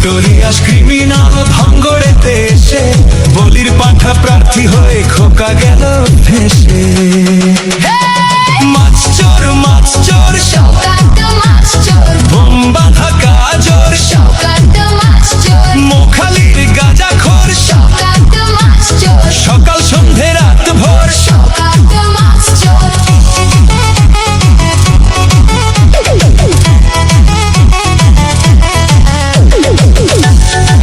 Notorious criminal ভাঙ্গড়েতে এসে বলির পাঠা প্রার্থী হয়ে খোকা গেল ভেসে। মাছ চোর শওকত মাছ চোর, বোম বাঁধা কাজর শওকত মাছ চোর, মোখালির গাঁজাখোর শওকত মাছ চোর, সকাল সন্ধে রাত ভোর শওকত মাছ চোর।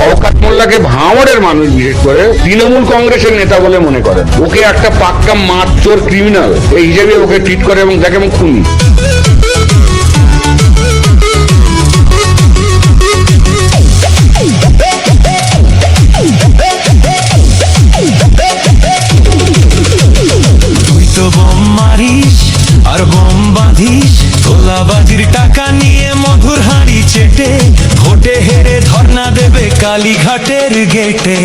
শওকত মোল্লাকে ভাঙড়ের মানুষ বিশেষ করে তৃণমূল কংগ্রেসের নেতা বলে মনে করেন। ওকে একটা পাক্কা মাছ চোর ক্রিমিনাল এই হিসেবে ওকে ট্রিট করে এবং দেখে এবং খুনি। তুই তো বোম মারিস আর বোম বাঁধিস, তোলাবাজির টাকা নিয়ে মধুর হাঁড়ি চেটে ভোটে হেরে ধর্ণা দেবে কালীঘাটের গেটে।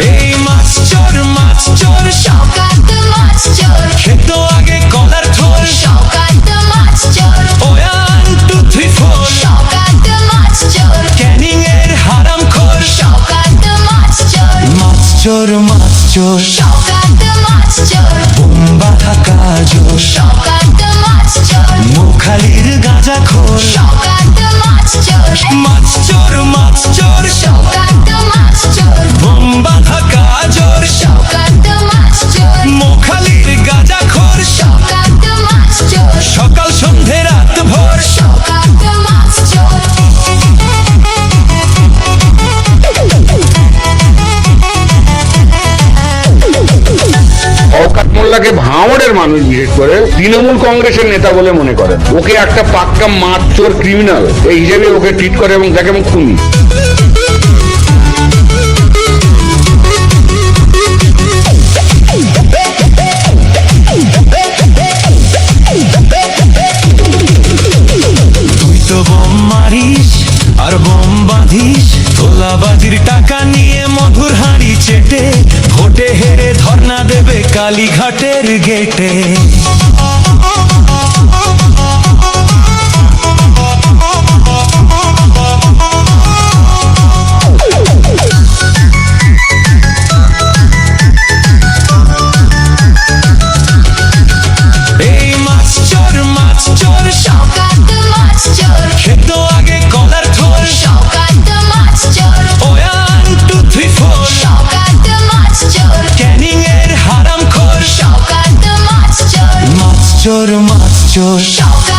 এই মাছ চোর শওকত মাছ চোর, খেত আগে কলার থোর, শওকত মাছ চোর, 1 2 3 4 শওকত মাছ চোর, ক্যানিং এর হারাম খোর। শওকত মাছ চোর, মাছ চোর শওকত মাছ চোর, বোম বাঁধা কাজর শওকত মাছ চোর, মোখালির গাঁজাখোর। শওকত মাছ চোর, মাছ চোর শওকত মাছ চোর, বোম বাঁধা কাজর শওকত মাছ চোর, মোখালির গাঁজাখোর। শওকত মাছ চোর, সকাল সন্ধে রাত ভোর শওকত মাছ চোর। শওকত মোল্লাকে ভাঙড়ের মানুষ বিশেষ করে তৃণমূল কংগ্রেসের নেতা বলে মনে করেন। ওকে একটা পাক্কা মাছ চোর ক্রিমিনাল এই হিসেবে ওকে ট্রিট করে এবং দেখে এবং খুনি। তুই তো বোম মারিস আর বোম বাঁধিস, তোলাবাজির টাকা নিয়ে মধুর হাঁড়ি চেটে ভোটে হেরে ধর্ণা দেবে কালীঘাটের গেটে। এই মাছ চোর শওকত মাছ চোর, খেত আগে কলার থোর, শওকত মাছ চোর, 1 2 3 4 শওকত মাছ চোর, ক্যানিং এর হারাম খোর। শওকত মাছ চোর, মাছ চোর শওকত